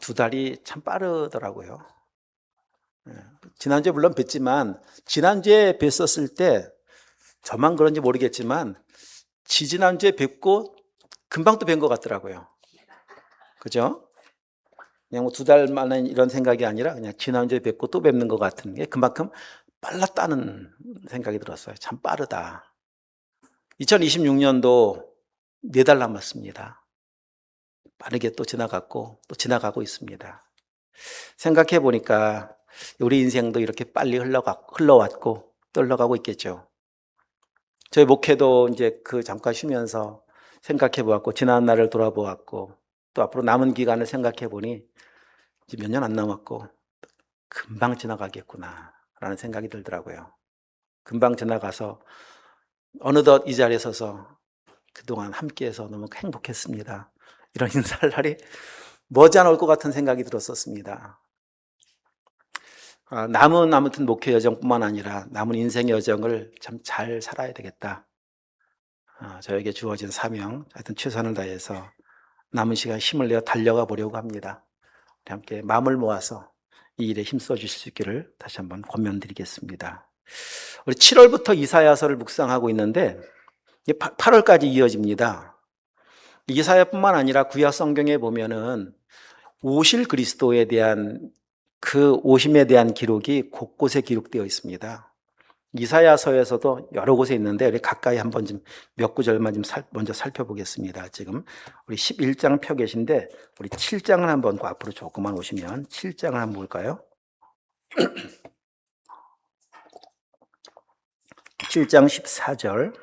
두 달이 참 빠르더라고요. 지난주에 물론 뵀지만 지난주에 뵀었을 때 저만 그런지 모르겠지만 지지난주에 뵙고 금방 또 뵌 것 같더라고요. 그죠? 그냥 뭐 두 달 만에 이런 생각이 아니라 그냥 지난주에 뵙고 또 뵙는 것 같은 게 그만큼 빨랐다는 생각이 들었어요. 참 빠르다. 2026년도 4달 남았습니다. 빠르게 또 지나갔고 또 지나가고 있습니다. 생각해 보니까 우리 인생도 이렇게 빨리 흘러왔고 또 흘러가고 있겠죠. 저희 목회도 이제 그 잠깐 쉬면서 생각해 보았고 지난 날을 돌아보았고 또 앞으로 남은 기간을 생각해 보니 이제 몇 년 안 남았고 금방 지나가겠구나 라는 생각이 들더라고요. 금방 지나가서 어느덧 이 자리에 서서 그동안 함께해서 너무 행복했습니다. 이런 인사할 날이 머지않아 올 것 같은 생각이 들었었습니다. 남은 아무튼 목회 여정뿐만 아니라 남은 인생의 여정을 참 잘 살아야 되겠다. 저에게 주어진 사명, 하여튼 최선을 다해서 남은 시간 힘을 내어 달려가 보려고 합니다. 우리 함께 마음을 모아서 이 일에 힘써 주실 수 있기를 다시 한번 권면드리겠습니다. 우리 7월부터 이사야서를 묵상하고 있는데 8월까지 이어집니다. 이사야뿐만 아니라 구약 성경에 보면은 오실 그리스도에 대한 그 오심에 대한 기록이 곳곳에 기록되어 있습니다. 이사야서에서도 여러 곳에 있는데 우리 가까이 한번 좀 몇 구절만 좀 먼저 살펴보겠습니다. 지금 우리 11장 펴 계신데 우리 7장을 한번 앞으로 조금만 오시면 7장을 한번 볼까요? 7장 14절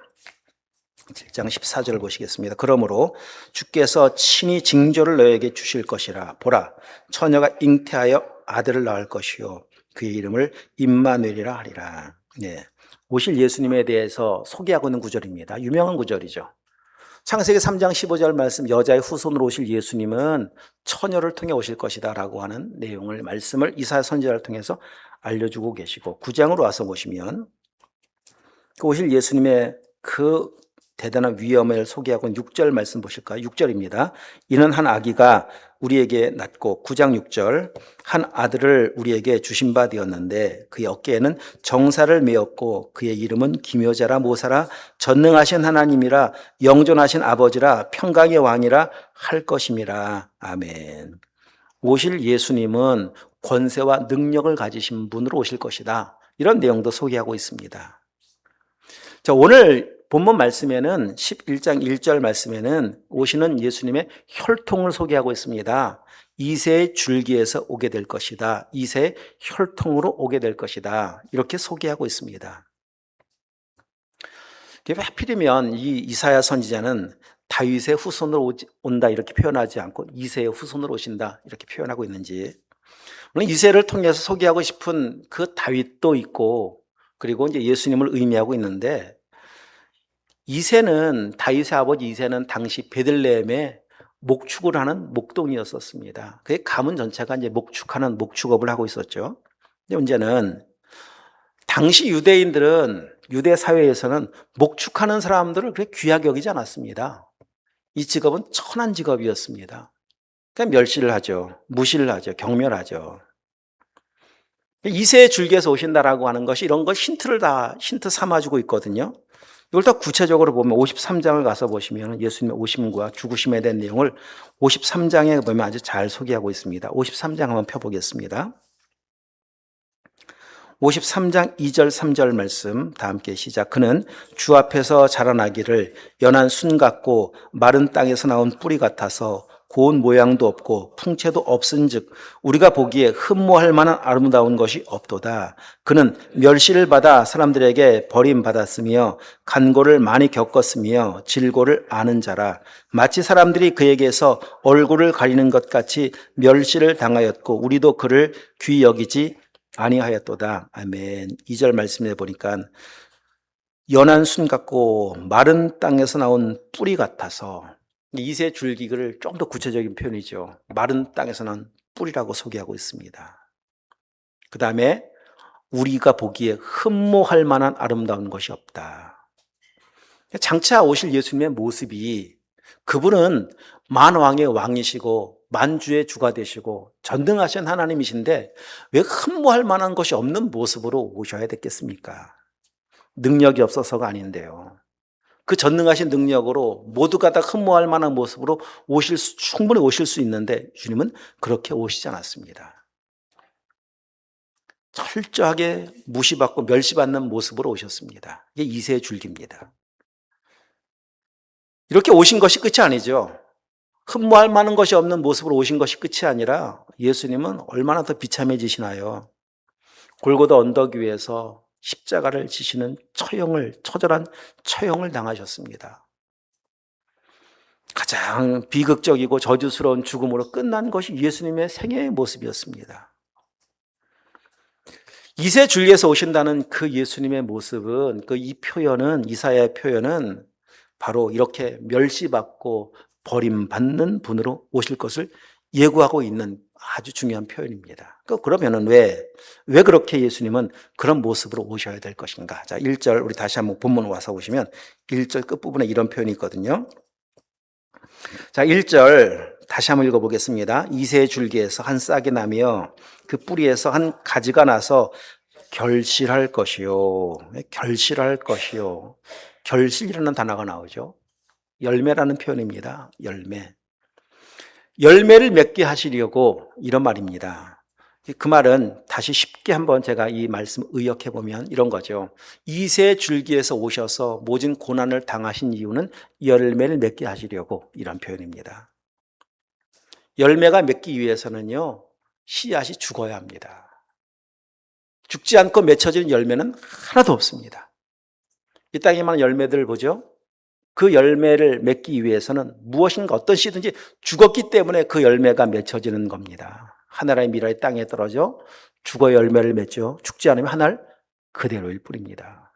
7장 14절 보시겠습니다. 그러므로 주께서 친히 징조를 너에게 주실 것이라. 보라, 처녀가 잉태하여 아들을 낳을 것이요 그의 이름을 임마누엘이라 하리라. 네, 오실 예수님에 대해서 소개하고 있는 구절입니다. 유명한 구절이죠. 창세기 3장 15절 말씀, 여자의 후손으로 오실 예수님은 처녀를 통해 오실 것이다 라고 하는 내용을 말씀을 이사야 선지자를 통해서 알려주고 계시고 9장으로 와서 보시면 그 오실 예수님의 그 대단한 위엄을 소개하고 6절 말씀 보실까요? 6절입니다. 이는 한 아기가 우리에게 낳고 9장 6절 한 아들을 우리에게 주신 바 되었는데 그의 어깨에는 정사를 메었고 그의 이름은 기묘자라 모사라 전능하신 하나님이라 영존하신 아버지라 평강의 왕이라 할 것임이라. 아멘. 오실 예수님은 권세와 능력을 가지신 분으로 오실 것이다. 이런 내용도 소개하고 있습니다. 자, 오늘 본문 말씀에는 11장 1절 말씀에는 오시는 예수님의 혈통을 소개하고 있습니다. 이새의 줄기에서 오게 될 것이다. 이새의 혈통으로 오게 될 것이다. 이렇게 소개하고 있습니다. 하필이면 이 이사야 선지자는 다윗의 후손으로 온다 이렇게 표현하지 않고 이새의 후손으로 오신다 이렇게 표현하고 있는지, 물론 이새를 통해서 소개하고 싶은 그 다윗도 있고 그리고 이제 예수님을 의미하고 있는데, 이새는 다윗의 아버지 이새는 당시 베들레헴에 목축을 하는 목동이었었습니다. 그의 가문 전체가 이제 목축하는 목축업을 하고 있었죠. 근데 문제는 당시 유대인들은 유대 사회에서는 목축하는 사람들을 그렇게 귀하게 여기지 않았습니다. 이 직업은 천한 직업이었습니다. 그러니까 멸시를 하죠. 무시를 하죠. 경멸하죠. 이새의 줄기에서 오신다라고 하는 것이 이런 걸 힌트 삼아주고 있거든요. 이걸 더 구체적으로 보면 53장을 가서 보시면 예수님의 오심과 죽으심에 대한 내용을 53장에 보면 아주 잘 소개하고 있습니다. 53장 한번 펴보겠습니다. 53장 2절 3절 말씀 다 함께 시작. 그는 주 앞에서 자라나기를 연한 순 같고 마른 땅에서 나온 뿌리 같아서 고운 모양도 없고 풍채도 없은즉 우리가 보기에 흠모할 만한 아름다운 것이 없도다. 그는 멸시를 받아 사람들에게 버림받았으며 간고를 많이 겪었으며 질고를 아는 자라. 마치 사람들이 그에게서 얼굴을 가리는 것 같이 멸시를 당하였고 우리도 그를 귀히 여기지 아니하였도다. 아멘. 2절 말씀에 보니까 연한 순 같고 마른 땅에서 나온 뿌리 같아서, 이새 줄기를 좀 더 구체적인 표현이죠. 마른 땅에서 난 뿌리라고 소개하고 있습니다. 그 다음에 우리가 보기에 흠모할 만한 아름다운 것이 없다. 장차 오실 예수님의 모습이, 그분은 만왕의 왕이시고 만주의 주가 되시고 전능하신 하나님이신데 왜 흠모할 만한 것이 없는 모습으로 오셔야 됐겠습니까? 능력이 없어서가 아닌데요. 그 전능하신 능력으로 모두가 다 흠모할 만한 모습으로 충분히 오실 수 있는데 주님은 그렇게 오시지 않았습니다. 철저하게 무시받고 멸시받는 모습으로 오셨습니다. 이게 이세의 줄기입니다. 이렇게 오신 것이 끝이 아니죠. 흠모할 만한 것이 없는 모습으로 오신 것이 끝이 아니라 예수님은 얼마나 더 비참해지시나요? 골고다 언덕 위에서 십자가를 지시는 처절한 처형을 당하셨습니다. 가장 비극적이고 저주스러운 죽음으로 끝난 것이 예수님의 생애의 모습이었습니다. 이세 줄기에서 오신다는 그 예수님의 모습은 이 표현은 이사야의 표현은 바로 이렇게 멸시받고 버림받는 분으로 오실 것을 예고하고 있는 아주 중요한 표현입니다. 그러면은 왜 그렇게 예수님은 그런 모습으로 오셔야 될 것인가? 자, 1절 우리 다시 한번 본문 와서 보시면 1절 끝부분에 이런 표현이 있거든요. 자, 1절 다시 한번 읽어보겠습니다. 이세 줄기에서 한 싹이 나며 그 뿌리에서 한 가지가 나서 결실할 것이요. 결실할 것이요. 결실이라는 단어가 나오죠. 열매라는 표현입니다. 열매를 맺게 하시려고 이런 말입니다. 그 말은 다시 쉽게 한번 제가 이 말씀 의역해 보면 이런 거죠. 이세 줄기에서 오셔서 모진 고난을 당하신 이유는 열매를 맺게 하시려고 이런 표현입니다. 열매가 맺기 위해서는요, 씨앗이 죽어야 합니다. 죽지 않고 맺혀지는 열매는 하나도 없습니다. 이 땅에 많은 열매들을 보죠. 그 열매를 맺기 위해서는 무엇인가 어떤 씨든지 죽었기 때문에 그 열매가 맺혀지는 겁니다. 하나라의 미라의 땅에 떨어져 죽어 열매를 맺죠. 죽지 않으면 하늘 그대로일 뿐입니다.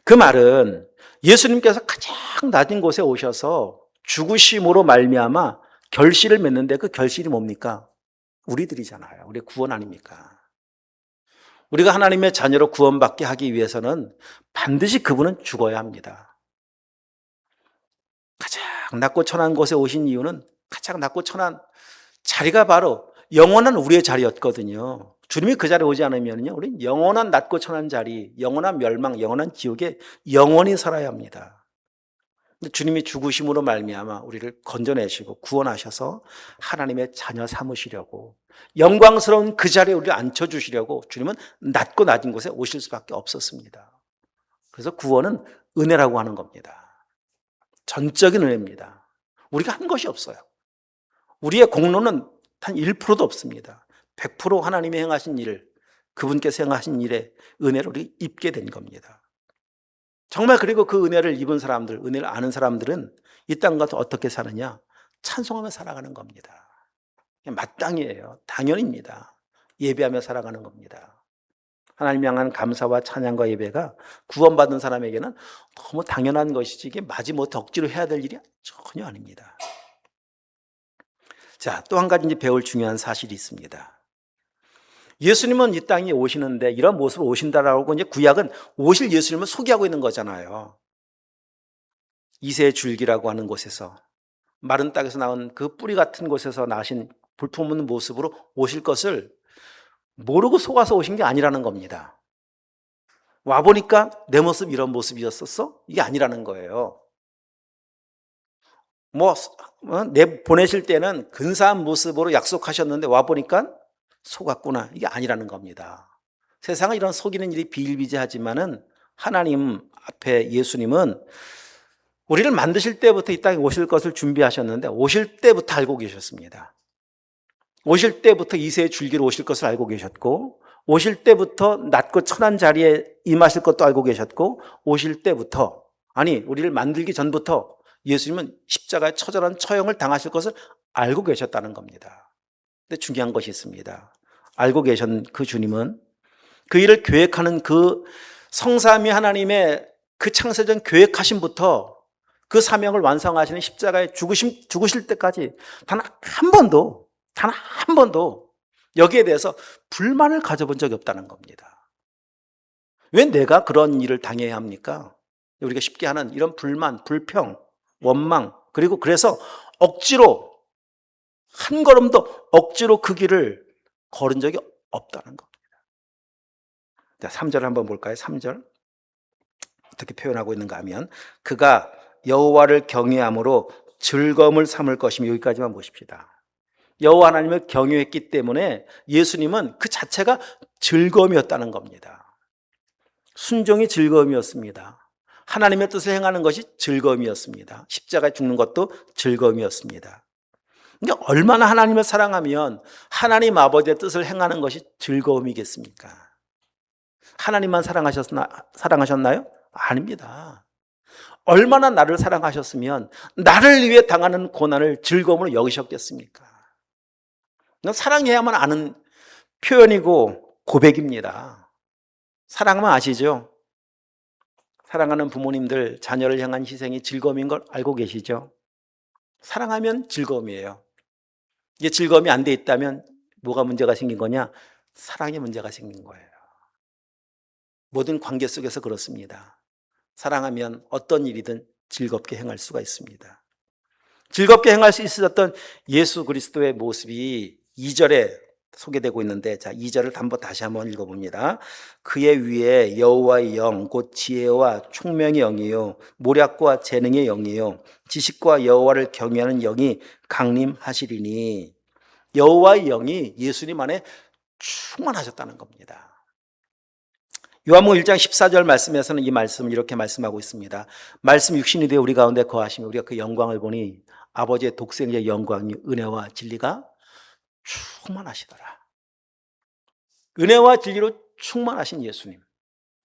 그 말은 예수님께서 가장 낮은 곳에 오셔서 죽으심으로 말미암아 결실을 맺는데 그 결실이 뭡니까? 우리들이잖아요. 우리의 구원 아닙니까? 우리가 하나님의 자녀로 구원받게 하기 위해서는 반드시 그분은 죽어야 합니다. 가장 낮고 천한 곳에 오신 이유는 가장 낮고 천한 자리가 바로 영원한 우리의 자리였거든요. 주님이 그 자리에 오지 않으면요, 우리는 영원한 낮고 천한 자리, 영원한 멸망, 영원한 지옥에 영원히 살아야 합니다. 주님이 죽으심으로 말미암아 우리를 건져내시고 구원하셔서 하나님의 자녀 삼으시려고 영광스러운 그 자리에 우리를 앉혀주시려고 주님은 낮고 낮은 곳에 오실 수밖에 없었습니다. 그래서 구원은 은혜라고 하는 겁니다. 전적인 은혜입니다. 우리가 한 것이 없어요. 우리의 공로는 단 1%도 없습니다. 100% 하나님이 행하신 일, 그분께서 행하신 일에 은혜를 우리 입게 된 겁니다. 정말 그리고 그 은혜를 입은 사람들, 은혜를 아는 사람들은 이 땅 가서 어떻게 사느냐? 찬송하며 살아가는 겁니다. 마땅이에요. 당연입니다. 예배하며 살아가는 겁니다. 하나님 향한 감사와 찬양과 예배가 구원받은 사람에게는 너무 당연한 것이지 이게 마지못해 억지로 해야 될 일이 전혀 아닙니다. 자, 또 한 가지 이제 배울 중요한 사실이 있습니다. 예수님은 이 땅에 오시는데 이런 모습으로 오신다라고 이제 구약은 오실 예수님을 소개하고 있는 거잖아요. 이새의 줄기라고 하는 곳에서 마른 땅에서 나온 그 뿌리 같은 곳에서 나신 볼품없는 모습으로 오실 것을 모르고 속아서 오신 게 아니라는 겁니다. 와보니까 내 모습 이런 모습이었었어? 이게 아니라는 거예요. 보내실 때는 근사한 모습으로 약속하셨는데 와보니까 속았구나. 이게 아니라는 겁니다. 세상은 이런 속이는 일이 비일비재하지만은 하나님 앞에 예수님은 우리를 만드실 때부터 이 땅에 오실 것을 준비하셨는데 오실 때부터 알고 계셨습니다. 오실 때부터 이새의 줄기로 오실 것을 알고 계셨고 오실 때부터 낮고 천한 자리에 임하실 것도 알고 계셨고 오실 때부터 우리를 만들기 전부터 예수님은 십자가의 처절한 처형을 당하실 것을 알고 계셨다는 겁니다. 근데 중요한 것이 있습니다. 알고 계신 그 주님은 그 일을 계획하는 그 성삼위 하나님의 그 창세전 계획하심부터 그 사명을 완성하시는 십자가에 죽으실 때까지 단 한 번도 여기에 대해서 불만을 가져본 적이 없다는 겁니다. 왜 내가 그런 일을 당해야 합니까? 우리가 쉽게 하는 이런 불만, 불평, 원망, 그리고 그래서 억지로 한 걸음도 억지로 그 길을 걸은 적이 없다는 겁니다. 자, 3절 한번 볼까요? 3절 어떻게 표현하고 있는가 하면 그가 여호와를 경외함으로 즐거움을 삼을 것이며, 여기까지만 보십시다. 여호와 하나님을 경외했기 때문에 예수님은 그 자체가 즐거움이었다는 겁니다. 순종이 즐거움이었습니다. 하나님의 뜻을 행하는 것이 즐거움이었습니다. 십자가에 죽는 것도 즐거움이었습니다. 그러니까 얼마나 하나님을 사랑하면 하나님 아버지의 뜻을 행하는 것이 즐거움이겠습니까? 하나님만 사랑하셨나요? 아닙니다. 얼마나 나를 사랑하셨으면 나를 위해 당하는 고난을 즐거움으로 여기셨겠습니까? 사랑해야만 아는 표현이고 고백입니다. 사랑하면 아시죠? 사랑하는 부모님들 자녀를 향한 희생이 즐거움인 걸 알고 계시죠? 사랑하면 즐거움이에요. 이게 즐거움이 안 돼 있다면 뭐가 문제가 생긴 거냐? 사랑에 문제가 생긴 거예요. 모든 관계 속에서 그렇습니다. 사랑하면 어떤 일이든 즐겁게 행할 수가 있습니다. 즐겁게 행할 수 있었던 예수 그리스도의 모습이 2절에 소개되고 있는데, 자, 2절을 다시 한번 읽어봅니다. 그의 위에 여호와의 영 곧 지혜와 총명의 영이요 모략과 재능의 영이요 지식과 여호와를 경외하는 영이 강림하시리니, 여호와의 영이 예수님 안에 충만하셨다는 겁니다. 요한복음 1장 14절 말씀에서는 이 말씀을 이렇게 말씀하고 있습니다. 말씀 육신이 되어 우리 가운데 거하시며 우리가 그 영광을 보니 아버지의 독생자의 영광이 은혜와 진리가 충만하시더라. 은혜와 진리로 충만하신 예수님,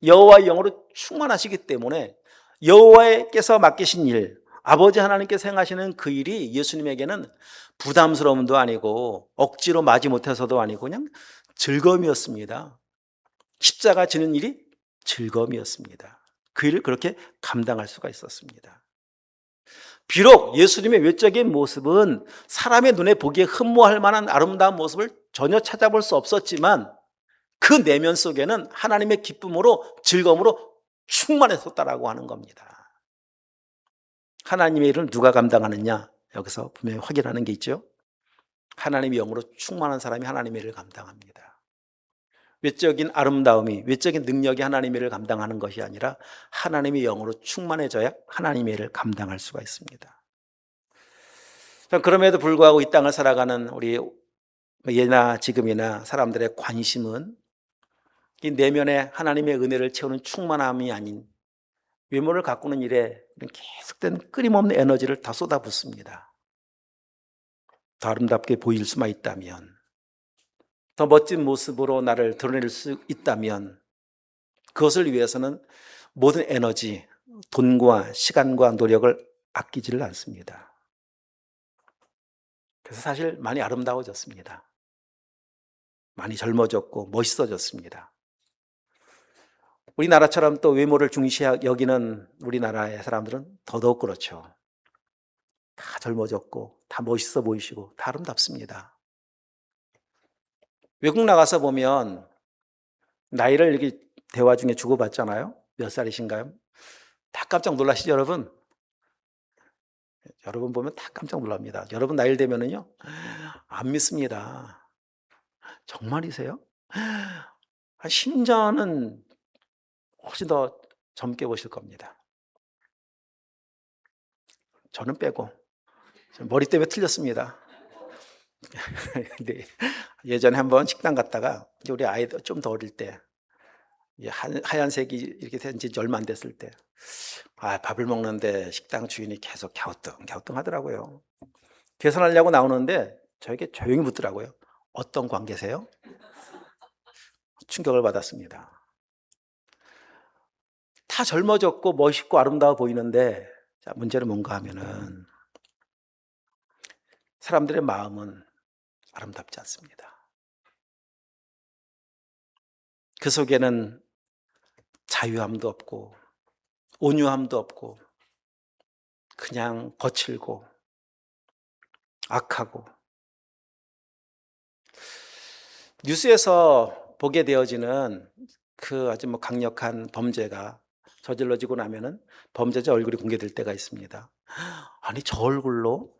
여호와의 영으로 충만하시기 때문에 여호와께서 맡기신 일, 아버지 하나님께서 행하시는 그 일이 예수님에게는 부담스러움도 아니고 억지로 마지 못해서도 아니고 그냥 즐거움이었습니다. 십자가 지는 일이 즐거움이었습니다. 그 일을 그렇게 감당할 수가 있었습니다. 비록 예수님의 외적인 모습은 사람의 눈에 보기에 흠모할 만한 아름다운 모습을 전혀 찾아볼 수 없었지만 그 내면 속에는 하나님의 기쁨으로 즐거움으로 충만했었다라고 하는 겁니다. 하나님의 일을 누가 감당하느냐? 여기서 분명히 확인하는 게 있죠. 하나님의 영으로 충만한 사람이 하나님의 일을 감당합니다. 외적인 아름다움이, 외적인 능력이 하나님의 일을 감당하는 것이 아니라 하나님의 영으로 충만해져야 하나님의 일을 감당할 수가 있습니다. 그럼에도 불구하고 이 땅을 살아가는 우리 예나 지금이나 사람들의 관심은 이 내면에 하나님의 은혜를 채우는 충만함이 아닌 외모를 가꾸는 일에 계속된 끊임없는 에너지를 다 쏟아붓습니다. 더 아름답게 보일 수만 있다면, 더 멋진 모습으로 나를 드러낼 수 있다면 그것을 위해서는 모든 에너지, 돈과 시간과 노력을 아끼지를 않습니다. 그래서 사실 많이 아름다워졌습니다. 많이 젊어졌고 멋있어졌습니다. 우리나라처럼 또 외모를 중시 여기는 우리나라의 사람들은 더더욱 그렇죠. 다 젊어졌고 다 멋있어 보이시고 다 아름답습니다. 외국 나가서 보면 나이를 이렇게 대화 중에 주고받잖아요. 몇 살이신가요? 다 깜짝 놀라시죠, 여러분? 여러분 보면 다 깜짝 놀랍니다. 여러분 나이 되면은요, 안 믿습니다. 정말이세요? 심지어는 훨씬 더 젊게 보실 겁니다. 저는 빼고. 머리 때문에 틀렸습니다. 네. 예전에 한번 식당 갔다가 우리 아이들 좀 더 어릴 때 하얀색이 이렇게 된 지 얼마 안 됐을 때 밥을 먹는데 식당 주인이 계속 갸우뚱 하더라고요. 계산하려고 나오는데 저에게 조용히 묻더라고요. 어떤 관계세요? 충격을 받았습니다. 다 젊어졌고 멋있고 아름다워 보이는데, 자, 문제는 뭔가 하면은 사람들의 마음은 아름답지 않습니다. 그 속에는 자유함도 없고 온유함도 없고 그냥 거칠고 악하고, 뉴스에서 보게 되어지는 그 아주 강력한 범죄가 저질러지고 나면은 범죄자 얼굴이 공개될 때가 있습니다. 아니, 저 얼굴로,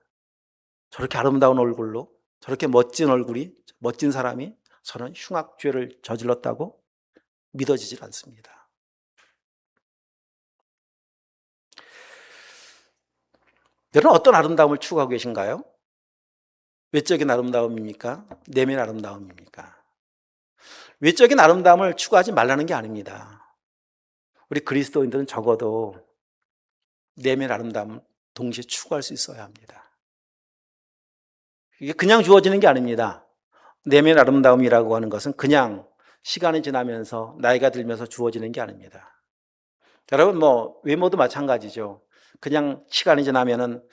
저렇게 아름다운 얼굴로 저렇게 멋진 얼굴이, 멋진 사람이 저런 흉악죄를 저질렀다고 믿어지질 않습니다. 여러분 어떤 아름다움을 추구하고 계신가요? 외적인 아름다움입니까? 내면 아름다움입니까? 외적인 아름다움을 추구하지 말라는 게 아닙니다. 우리 그리스도인들은 적어도 내면 아름다움을 동시에 추구할 수 있어야 합니다. 이게 그냥 주어지는 게 아닙니다. 내면 아름다움이라고 하는 것은 그냥 시간이 지나면서 나이가 들면서 주어지는 게 아닙니다. 여러분 외모도 마찬가지죠. 그냥 시간이 지나면은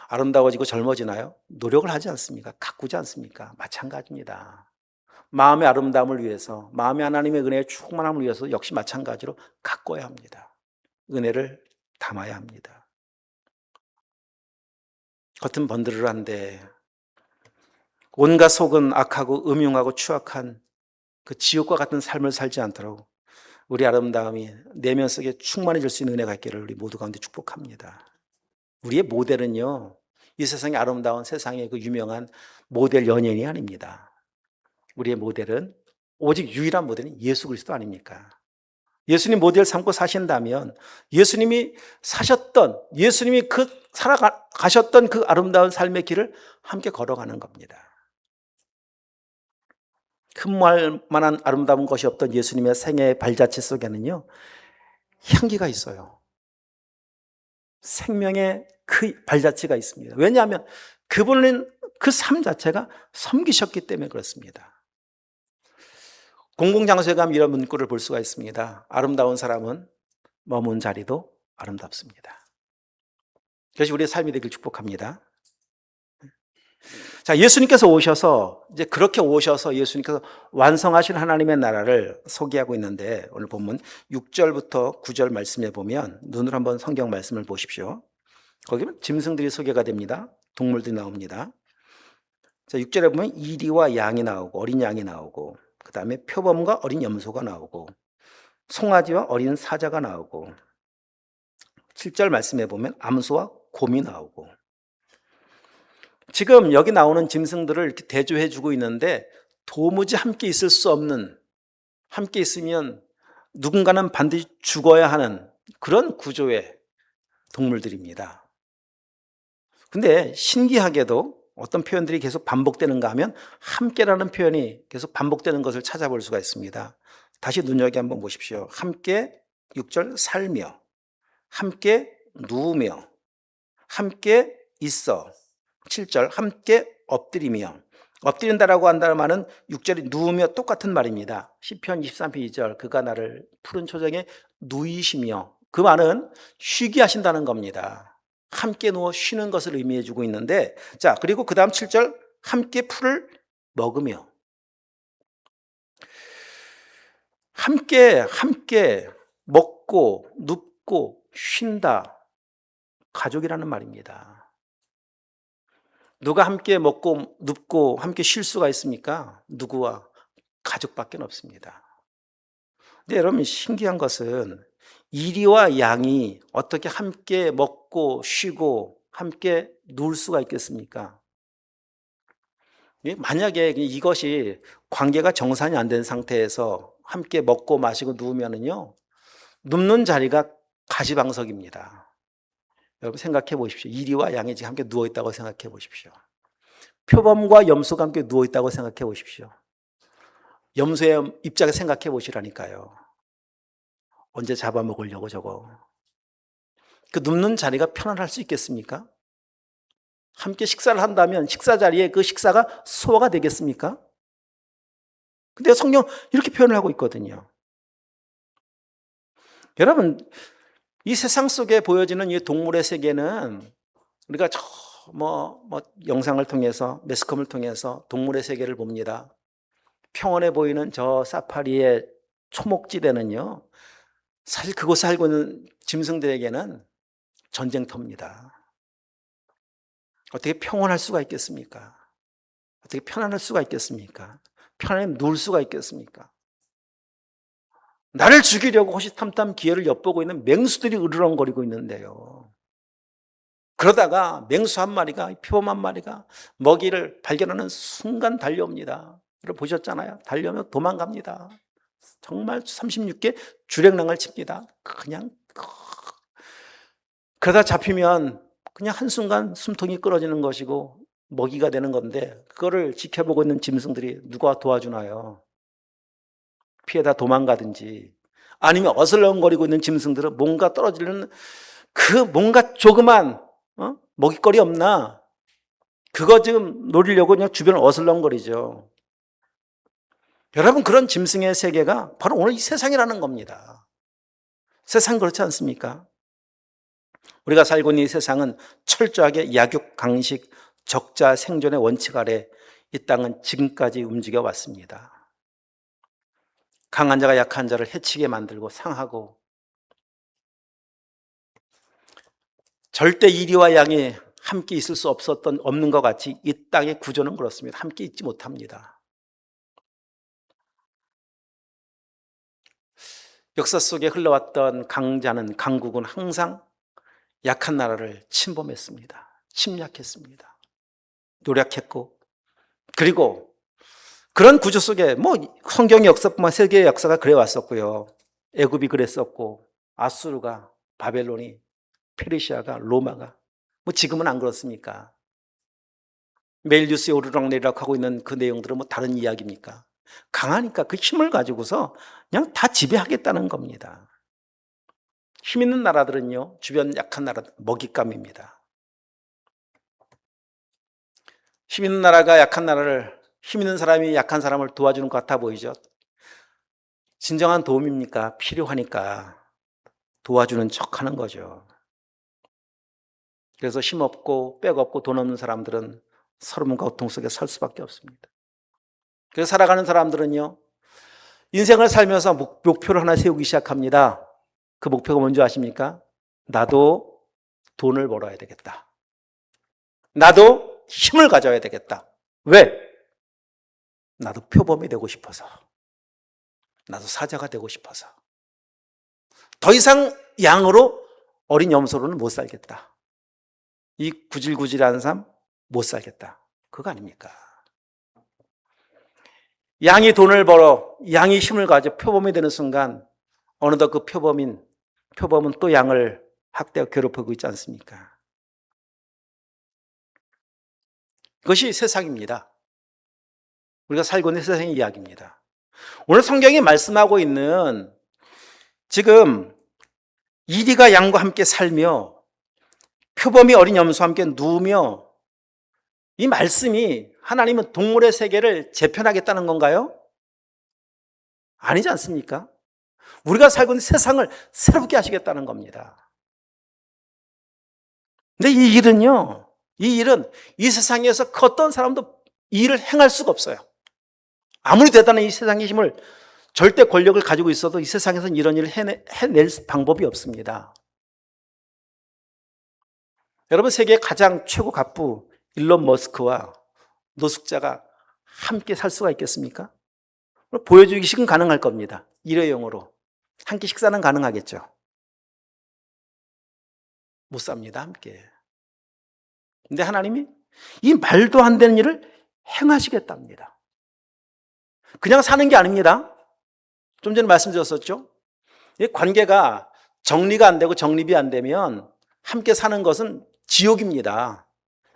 아름다워지고 젊어지나요? 노력을 하지 않습니까? 가꾸지 않습니까? 마찬가지입니다. 마음의 아름다움을 위해서, 마음의 하나님의 은혜의 충만함을 위해서 역시 마찬가지로 가꿔야 합니다. 은혜를 담아야 합니다. 겉은 번드르한데 온갖 속은 악하고 음흉하고 추악한 그 지옥과 같은 삶을 살지 않도록 우리 아름다움이 내면 속에 충만해질 수 있는 은혜가 있기를 우리 모두 가운데 축복합니다. 우리의 모델은요, 이 세상의 아름다운 세상의 그 유명한 모델 연예인이 아닙니다. 우리의 모델은 오직 유일한 모델은 예수 그리스도 아닙니까? 예수님 모델 삼고 사신다면 예수님이 사셨던, 예수님이 살아가셨던 그 아름다운 삶의 길을 함께 걸어가는 겁니다. 흠모할 만한 아름다운 것이 없던 예수님의 생애의 발자취 속에는요, 향기가 있어요. 생명의 그 발자취가 있습니다. 왜냐하면 그분은 그 삶 자체가 섬기셨기 때문에 그렇습니다. 공공장소에 가면 이런 문구를 볼 수가 있습니다. 아름다운 사람은 머문 자리도 아름답습니다. 그것이 우리의 삶이 되길 축복합니다. 자, 예수님께서 오셔서, 이제 그렇게 오셔서 예수님께서 완성하신 하나님의 나라를 소개하고 있는데, 오늘 본문 6절부터 9절 말씀에 보면, 눈으로 한번 성경 말씀을 보십시오. 거기는 짐승들이 소개가 됩니다. 동물들이 나옵니다. 자, 6절에 보면 이리와 양이 나오고, 어린 양이 나오고, 그 다음에 표범과 어린 염소가 나오고, 송아지와 어린 사자가 나오고, 7절 말씀에 보면 암소와 곰이 나오고, 지금 여기 나오는 짐승들을 이렇게 대조해 주고 있는데 도무지 함께 있을 수 없는, 함께 있으면 누군가는 반드시 죽어야 하는 그런 구조의 동물들입니다. 근데 신기하게도 어떤 표현들이 계속 반복되는가 하면 함께라는 표현이 계속 반복되는 것을 찾아볼 수가 있습니다. 다시 눈여겨 한번 보십시오. 함께 6절 살며, 함께 누우며, 함께 있어, 7절 함께 엎드리며, 엎드린다라고 한다는 말은 6절이 누우며 똑같은 말입니다. 시편 23편 2절 그가 나를 푸른 초장에 누이시며, 그 말은 쉬게 하신다는 겁니다. 함께 누워 쉬는 것을 의미해 주고 있는데, 자, 그리고 그 다음 7절 함께 풀을 먹으며, 함께 먹고 눕고 쉰다, 가족이라는 말입니다. 누가 함께 먹고 눕고 함께 쉴 수가 있습니까? 누구와? 가족밖에 없습니다. 근데 여러분 신기한 것은 이리와 양이 어떻게 함께 먹고 쉬고 함께 누울 수가 있겠습니까? 만약에 이것이 관계가 정산이 안 된 상태에서 함께 먹고 마시고 누우면은요, 눕는 자리가 가시방석입니다. 여러분 생각해 보십시오. 이리와 양이 지금 함께 누워 있다고 생각해 보십시오. 표범과 염소가 함께 누워 있다고 생각해 보십시오. 염소의 입장에 생각해 보시라니까요. 언제 잡아먹으려고 저거. 그 눕는 자리가 편안할 수 있겠습니까? 함께 식사를 한다면 식사 자리에 그 식사가 소화가 되겠습니까? 근데 성경 이렇게 표현을 하고 있거든요. 여러분, 이 세상 속에 보여지는 이 동물의 세계는 우리가 영상을 통해서, 매스컴을 통해서 동물의 세계를 봅니다. 평온해 보이는 저 사파리의 초목지대는요, 사실 그곳에 살고 있는 짐승들에게는 전쟁터입니다. 어떻게 평온할 수가 있겠습니까? 어떻게 편안할 수가 있겠습니까? 편안히 누울 수가 있겠습니까? 나를 죽이려고 호시탐탐 기회를 엿보고 있는 맹수들이 으르렁거리고 있는데요. 그러다가 맹수 한 마리가, 표범 한 마리가 먹이를 발견하는 순간 달려옵니다. 여러분 보셨잖아요. 달려오면 도망갑니다. 정말 36개 주랭랑을 칩니다. 그냥 그러다 잡히면 그냥 한순간 숨통이 끊어지는 것이고 먹이가 되는 건데, 그거를 지켜보고 있는 짐승들이 누가 도와주나요? 피해다 도망가든지, 아니면 어슬렁거리고 있는 짐승들은 뭔가 떨어지는 그 뭔가 조그만 먹잇거리 없나, 그거 지금 노리려고 그냥 주변을 어슬렁거리죠. 여러분, 그런 짐승의 세계가 바로 오늘 이 세상이라는 겁니다. 세상 그렇지 않습니까? 우리가 살고 있는 이 세상은 철저하게 약육, 강식, 적자, 생존의 원칙 아래 이 땅은 지금까지 움직여 왔습니다. 강한 자가 약한 자를 해치게 만들고 상하고, 절대 이리와 양이 함께 있을 수 없는 것 같이 이 땅의 구조는 그렇습니다. 함께 있지 못합니다. 역사 속에 흘러왔던 강국은 항상 약한 나라를 침범했습니다. 침략했습니다. 노력했고, 그리고 그런 구조 속에 성경의 역사뿐만 세계의 역사가 그래 왔었고요. 애굽이 그랬었고, 아수르가, 바벨론이, 페르시아가, 로마가, 지금은 안 그렇습니까? 매일 뉴스에 오르락내리락 하고 있는 그 내용들은 다른 이야기입니까? 강하니까 그 힘을 가지고서 그냥 다 지배하겠다는 겁니다. 힘 있는 나라들은요, 주변 약한 나라 먹잇감입니다. 힘 있는 나라가 약한 나라를, 힘 있는 사람이 약한 사람을 도와주는 것 같아 보이죠? 진정한 도움입니까? 필요하니까 도와주는 척 하는 거죠. 그래서 힘없고 빽 없고 돈 없는 사람들은 서러움과 고통 속에 설 수밖에 없습니다. 그래서 살아가는 사람들은요, 인생을 살면서 목표를 하나 세우기 시작합니다. 그 목표가 뭔지 아십니까? 나도 돈을 벌어야 되겠다. 나도 힘을 가져야 되겠다. 왜? 나도 표범이 되고 싶어서. 나도 사자가 되고 싶어서. 더 이상 양으로, 어린 염소로는 못 살겠다. 이 구질구질한 삶 못 살겠다. 그거 아닙니까? 양이 돈을 벌어, 양이 힘을 가져 표범이 되는 순간 어느덧 그 표범은 또 양을 학대하고 괴롭히고 있지 않습니까? 그것이 세상입니다. 우리가 살고 있는 세상의 이야기입니다. 오늘 성경이 말씀하고 있는, 지금 이리가 양과 함께 살며 표범이 어린 염소와 함께 누우며, 이 말씀이 하나님은 동물의 세계를 재편하겠다는 건가요? 아니지 않습니까? 우리가 살고 있는 세상을 새롭게 하시겠다는 겁니다. 근데 이 일은 이 세상에서 그 어떤 사람도 이 일을 행할 수가 없어요. 아무리 대단한 이 세상의 힘을, 절대 권력을 가지고 있어도 이 세상에서는 이런 일을 해낼 방법이 없습니다. 여러분, 세계의 가장 최고 갑부 일론 머스크와 노숙자가 함께 살 수가 있겠습니까? 보여주기식은 가능할 겁니다. 일회용으로. 함께 식사는 가능하겠죠. 못 삽니다, 함께. 근데 하나님이 이 말도 안 되는 일을 행하시겠답니다. 그냥 사는 게 아닙니다. 좀 전에 말씀드렸었죠? 이 관계가 정리가 안 되고 정립이 안 되면 함께 사는 것은 지옥입니다.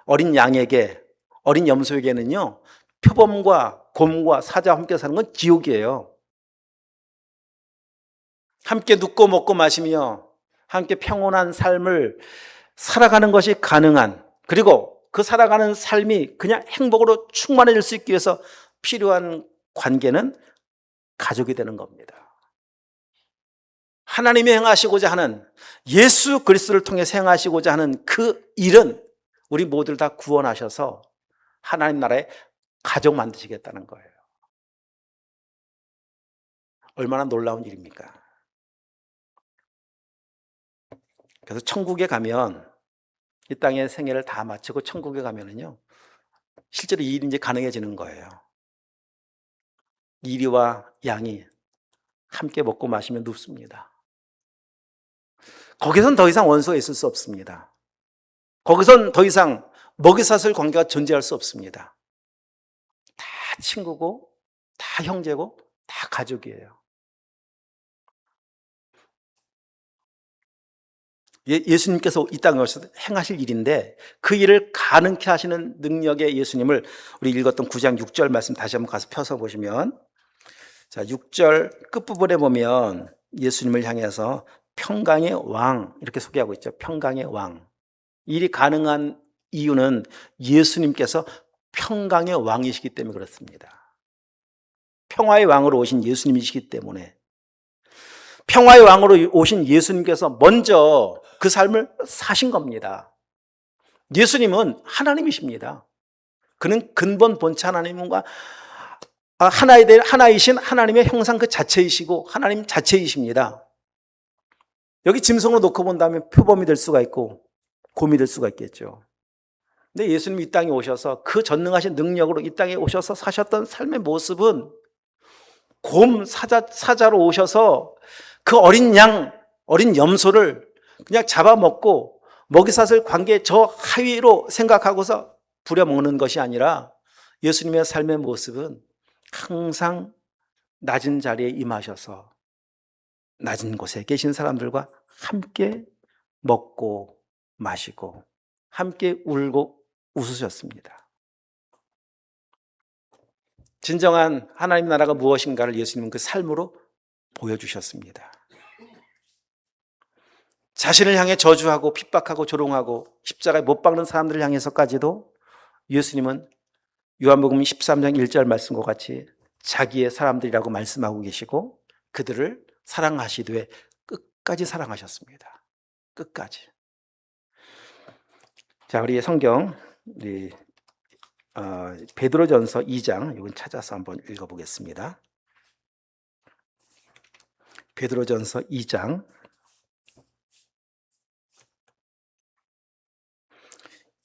어린 양에게, 어린 염소에게는요, 표범과 곰과 사자와 함께 사는 건 지옥이에요. 함께 눕고 먹고 마시며 함께 평온한 삶을 살아가는 것이 가능한, 그리고 그 살아가는 삶이 그냥 행복으로 충만해질 수 있기 위해서 필요한 관계는 가족이 되는 겁니다. 하나님이 행하시고자 하는, 예수 그리스도를 통해 행하시고자 하는 그 일은 우리 모두를 다 구원하셔서 하나님 나라의 가족 만드시겠다는 거예요. 얼마나 놀라운 일입니까? 그래서 천국에 가면, 이 땅의 생애를 다 마치고 천국에 가면은요, 실제로 이 일이 이제 가능해지는 거예요. 이리와 양이 함께 먹고 마시며 눕습니다. 거기선 더 이상 원수가 있을 수 없습니다. 거기선 더 이상 먹이사슬 관계가 존재할 수 없습니다. 다 친구고, 다 형제고, 다 가족이에요. 예수님께서 이 땅에 오셔서 행하실 일인데 그 일을 가능케 하시는 능력의 예수님을 우리 읽었던 9장 6절 말씀 다시 한번 가서 펴서 보시면, 자, 6절 끝부분에 보면 예수님을 향해서 평강의 왕 이렇게 소개하고 있죠. 평강의 왕. 일이 가능한 이유는 예수님께서 평강의 왕이시기 때문에 그렇습니다. 평화의 왕으로 오신 예수님이시기 때문에, 평화의 왕으로 오신 예수님께서 먼저 그 삶을 사신 겁니다. 예수님은 하나님이십니다. 그는 근본 본체 하나님과 하나이신 하나님의 형상 그 자체이시고 하나님 자체이십니다. 여기 짐승으로 놓고 본다면 표범이 될 수가 있고 곰이 될 수가 있겠죠. 근데 예수님이 이 땅에 오셔서 그 전능하신 능력으로 이 땅에 오셔서 사셨던 삶의 모습은 곰 사자로 오셔서 그 어린 양, 어린 염소를 그냥 잡아먹고 먹이사슬 관계 저 하위로 생각하고서 부려먹는 것이 아니라 예수님의 삶의 모습은 항상 낮은 자리에 임하셔서 낮은 곳에 계신 사람들과 함께 먹고 마시고 함께 울고 웃으셨습니다. 진정한 하나님 나라가 무엇인가를 예수님은 그 삶으로 보여주셨습니다. 자신을 향해 저주하고 핍박하고 조롱하고 십자가에 못 박는 사람들을 향해서까지도 예수님은 요한복음 13장 1절 말씀과 같이 자기의 사람들이라고 말씀하고 계시고 그들을 사랑하시되 끝까지 사랑하셨습니다. 끝까지. 자, 우리의 성경 우리 베드로전서 2장 이건 찾아서 한번 읽어보겠습니다. 베드로전서 2장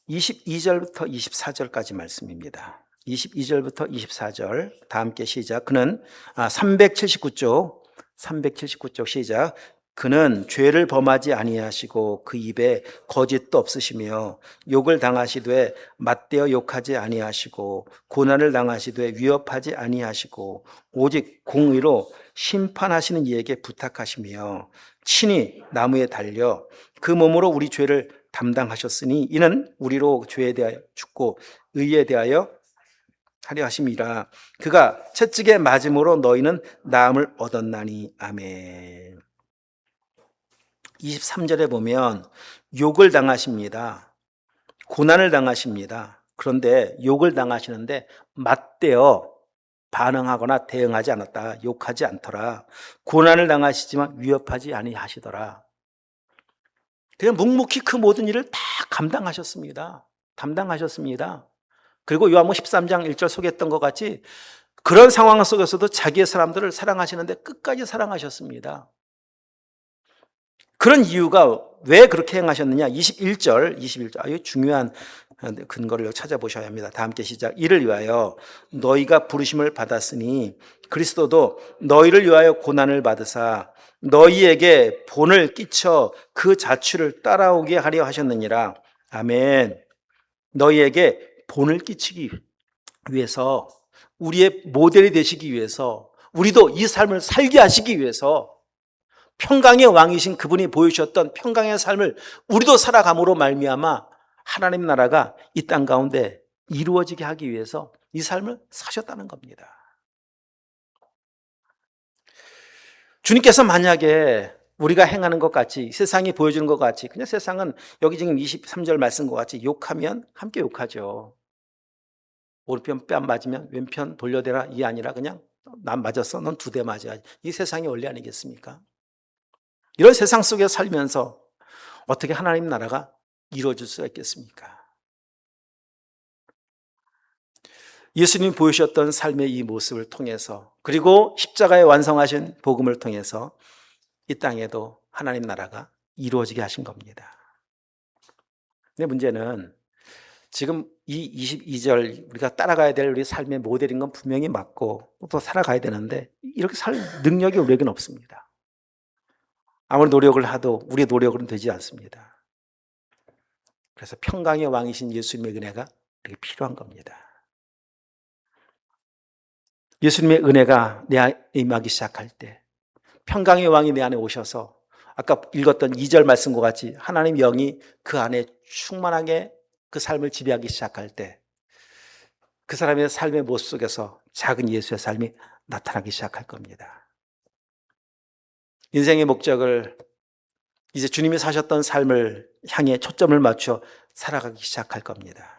22절부터 24절까지 말씀입니다. 22절부터 24절 다 함께 시작. 그는 379쪽 시작. 그는 죄를 범하지 아니하시고 그 입에 거짓도 없으시며 욕을 당하시되 맞대어 욕하지 아니하시고 고난을 당하시되 위협하지 아니하시고 오직 공의로 심판하시는 이에게 부탁하시며 친히 나무에 달려 그 몸으로 우리 죄를 담당하셨으니 이는 우리로 죄에 대하여 죽고 의에 대하여 하려 하심이라. 그가 채찍에 맞음으로 너희는 나음을 얻었나니. 아멘. 23절에 보면 욕을 당하십니다. 고난을 당하십니다. 그런데 욕을 당하시는데 맞대어 반응하거나 대응하지 않았다. 욕하지 않더라. 고난을 당하시지만 위협하지 아니하시더라. 그냥 묵묵히 그 모든 일을 다 감당하셨습니다. 담당하셨습니다. 그리고 요한복음 13장 1절 소개했던 것 같이 그런 상황 속에서도 자기의 사람들을 사랑하시는데 끝까지 사랑하셨습니다. 그런 이유가 왜 그렇게 행하셨느냐? 21절, 아주 중요한 근거를 찾아보셔야 합니다. 다 함께 시작. 이를 위하여 너희가 부르심을 받았으니 그리스도도 너희를 위하여 고난을 받으사 너희에게 본을 끼쳐 그 자취를 따라오게 하려 하셨느니라. 아멘. 너희에게 본을 끼치기 위해서, 우리의 모델이 되시기 위해서, 우리도 이 삶을 살게 하시기 위해서 평강의 왕이신 그분이 보여주셨던 평강의 삶을 우리도 살아감으로 말미암아 하나님 나라가 이 땅 가운데 이루어지게 하기 위해서 이 삶을 사셨다는 겁니다. 주님께서 만약에 우리가 행하는 것 같이, 세상이 보여주는 것 같이, 그냥 세상은 여기 지금 23절 말씀과 같이 욕하면 함께 욕하죠. 오른편 뺨 맞으면 왼편 돌려대라, 이 아니라 그냥 난 맞았어, 넌 2대 맞아. 이 세상의 원리 아니겠습니까? 이런 세상 속에 살면서 어떻게 하나님 나라가 이루어질 수가 있겠습니까? 예수님이 보여주셨던 삶의 이 모습을 통해서, 그리고 십자가에 완성하신 복음을 통해서 이 땅에도 하나님 나라가 이루어지게 하신 겁니다. 근데 문제는 지금 이 22절 우리가 따라가야 될 우리 삶의 모델인 건 분명히 맞고 또 살아가야 되는데 이렇게 살 능력이 우리에게는 없습니다. 아무리 노력을 해도 우리의 노력으로는 되지 않습니다. 그래서 평강의 왕이신 예수님의 은혜가 되게 필요한 겁니다. 예수님의 은혜가 내 안에 임하기 시작할 때, 평강의 왕이 내 안에 오셔서 아까 읽었던 2절 말씀과 같이 하나님 영이 그 안에 충만하게 그 삶을 지배하기 시작할 때, 그 사람의 삶의 모습 속에서 작은 예수의 삶이 나타나기 시작할 겁니다. 인생의 목적을 이제 주님이 사셨던 삶을 향해 초점을 맞춰 살아가기 시작할 겁니다.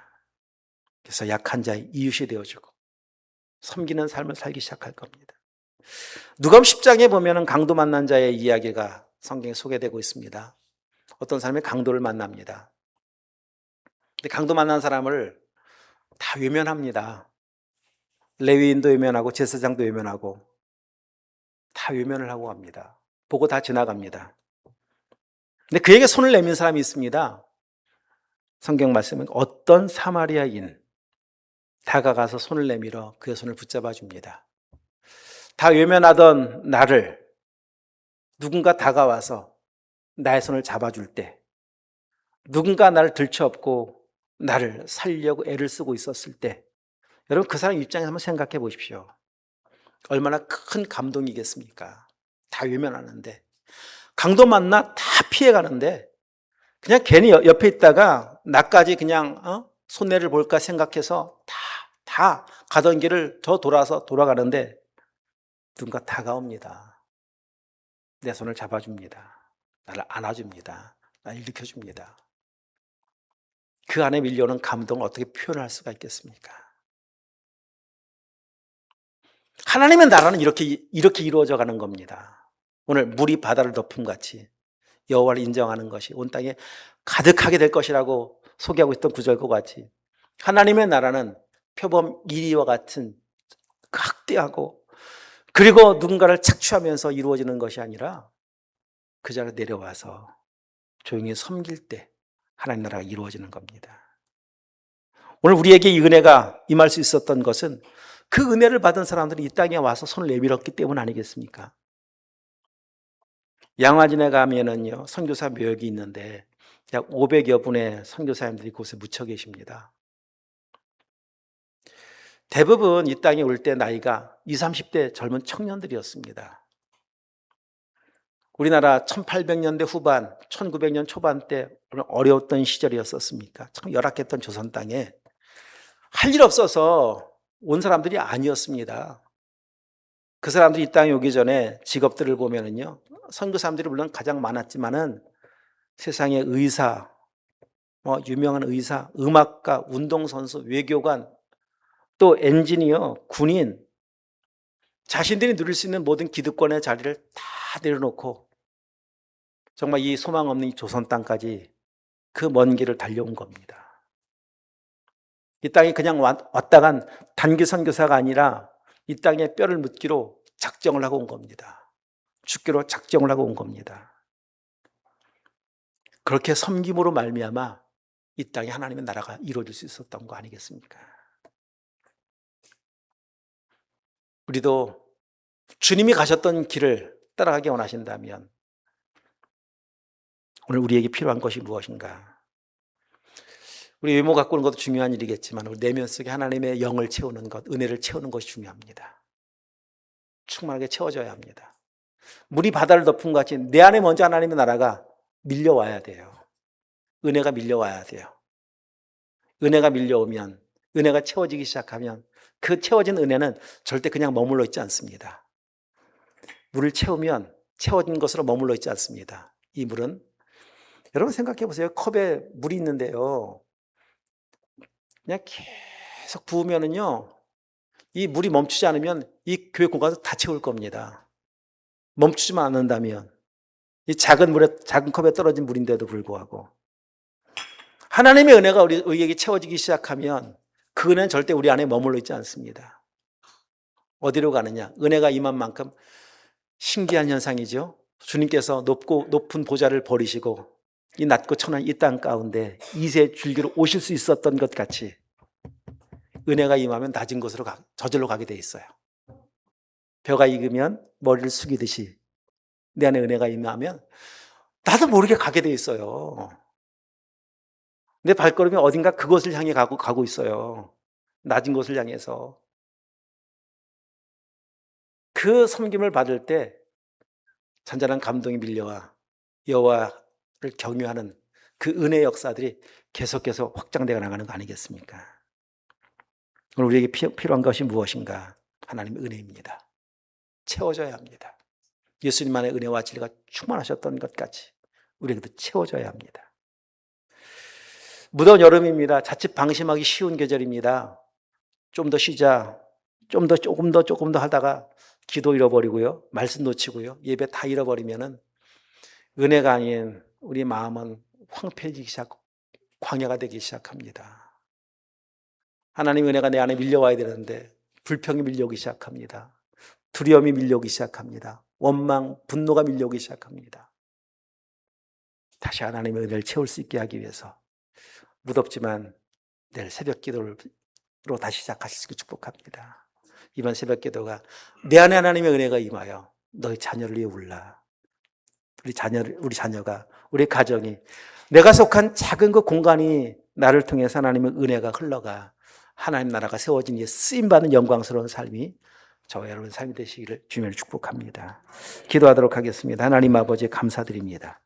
그래서 약한 자의 이웃이 되어주고 섬기는 삶을 살기 시작할 겁니다. 누가복음 10장에 보면 강도 만난 자의 이야기가 성경에 소개되고 있습니다. 어떤 사람이 강도를 만납니다. 근데 강도 만난 사람을 다 외면합니다. 레위인도 외면하고 제사장도 외면하고 다 외면을 하고 갑니다. 보고 다 지나갑니다. 근데 그에게 손을 내민 사람이 있습니다. 성경 말씀은 어떤 사마리아인 다가가서 손을 내밀어 그의 손을 붙잡아 줍니다. 다 외면하던 나를 누군가 다가와서 나의 손을 잡아줄 때, 누군가 나를 들쳐업고 나를 살려고 애를 쓰고 있었을 때, 여러분 그 사람 입장에서 한번 생각해 보십시오. 얼마나 큰 감동이겠습니까? 다 외면하는데, 강도 만나 다 피해가는데 그냥 괜히 옆에 있다가 나까지 그냥 손해를 볼까 생각해서 다 가던 길을 더 돌아서 돌아가는데 누군가 다가옵니다. 내 손을 잡아줍니다. 나를 안아줍니다. 나를 일으켜줍니다. 그 안에 밀려오는 감동을 어떻게 표현할 수가 있겠습니까? 하나님의 나라는 이렇게 이루어져 가는 겁니다. 오늘 물이 바다를 덮음 같이 여호와를 인정하는 것이 온 땅에 가득하게 될 것이라고 소개하고 있던 구절과 같이 하나님의 나라는 표범 1위와 같은 학대하고 그리고 누군가를 착취하면서 이루어지는 것이 아니라 그 자리에 내려와서 조용히 섬길 때 하나님 나라가 이루어지는 겁니다. 오늘 우리에게 이 은혜가 임할 수 있었던 것은 그 은혜를 받은 사람들이 이 땅에 와서 손을 내밀었기 때문 아니겠습니까? 양화진에 가면은요, 선교사 묘역이 있는데 약 500여 분의 선교사님들이 곳에 묻혀 계십니다. 대부분 이 땅에 올 때 나이가 20, 30대 젊은 청년들이었습니다. 우리나라 1800년대 후반, 1900년 초반 때 어려웠던 시절이었었습니까? 참 열악했던 조선 땅에 할 일 없어서 온 사람들이 아니었습니다. 그 사람들이 이 땅에 오기 전에 직업들을 보면은요, 선교사님들이 물론 가장 많았지만은 세상의 의사, 유명한 의사, 음악가, 운동선수, 외교관, 또 엔지니어, 군인, 자신들이 누릴 수 있는 모든 기득권의 자리를 다 내려놓고 정말 이 소망 없는 이 조선 땅까지 그 먼 길을 달려온 겁니다. 이 땅에 그냥 왔다 간 단기 선교사가 아니라 이 땅에 뼈를 묻기로 작정을 하고 온 겁니다. 죽기로 작정을 하고 온 겁니다. 그렇게 섬김으로 말미암아 이 땅에 하나님의 나라가 이루어질 수 있었던 거 아니겠습니까? 우리도 주님이 가셨던 길을 따라가기 원하신다면 오늘 우리에게 필요한 것이 무엇인가? 우리 외모 가꾸는 것도 중요한 일이겠지만 우리 내면 속에 하나님의 영을 채우는 것, 은혜를 채우는 것이 중요합니다. 충만하게 채워져야 합니다. 물이 바다를 덮은 것 같이 내 안에 먼저 하나님의 나라가 밀려와야 돼요. 은혜가 밀려와야 돼요. 은혜가 밀려오면, 은혜가 채워지기 시작하면 그 채워진 은혜는 절대 그냥 머물러 있지 않습니다. 물을 채우면 채워진 것으로 머물러 있지 않습니다. 이 물은 여러분 생각해 보세요. 컵에 물이 있는데요, 그냥 계속 부으면은요, 이 물이 멈추지 않으면 이 교회 공간을 다 채울 겁니다. 멈추지만 않는다면 이 작은 컵에 떨어진 물인데도 불구하고 하나님의 은혜가 우리에게 채워지기 시작하면 그 은혜는 절대 우리 안에 머물러 있지 않습니다. 어디로 가느냐? 은혜가 임한 만큼 신기한 현상이죠. 주님께서 높은 보좌를 버리시고 이 낮고 천한 이 땅 가운데 이새 줄기로 오실 수 있었던 것 같이 은혜가 임하면 낮은 곳으로 저절로 가게 돼 있어요. 벼가 익으면 머리를 숙이듯이 내 안에 은혜가 임하면 나도 모르게 가게 돼 있어요. 내 발걸음이 어딘가 그것을 향해 가고 있어요. 낮은 곳을 향해서. 그 섬김을 받을 때 잔잔한 감동이 밀려와 여호와를 경유하는 그 은혜의 역사들이 계속해서 확장되어 나가는 거 아니겠습니까? 오늘 우리에게 필요한 것이 무엇인가? 하나님의 은혜입니다. 채워져야 합니다. 예수님만의 은혜와 진리가 충만하셨던 것까지 우리에게도 채워져야 합니다. 무더운 여름입니다. 자칫 방심하기 쉬운 계절입니다. 좀 더 쉬자. 조금 더 하다가 기도 잃어버리고요. 말씀 놓치고요. 예배 다 잃어버리면은 은혜가 아닌 우리 마음은 황폐해지기 광야가 되기 시작합니다. 하나님의 은혜가 내 안에 밀려와야 되는데 불평이 밀려오기 시작합니다. 두려움이 밀려오기 시작합니다. 원망, 분노가 밀려오기 시작합니다. 다시 하나님의 은혜를 채울 수 있게 하기 위해서 무덥지만 내일 새벽 기도로 다시 시작하실 수 있게 축복합니다. 이번 새벽 기도가 내 안에 하나님의 은혜가 임하여 너희 자녀를 위해 울라. 우리 자녀가, 우리 가정이, 내가 속한 작은 그 공간이 나를 통해서 하나님의 은혜가 흘러가 하나님 나라가 세워진 이 쓰임받는 영광스러운 삶이 저와 여러분 삶이 되시기를 주님을 축복합니다. 기도하도록 하겠습니다. 하나님 아버지 감사드립니다.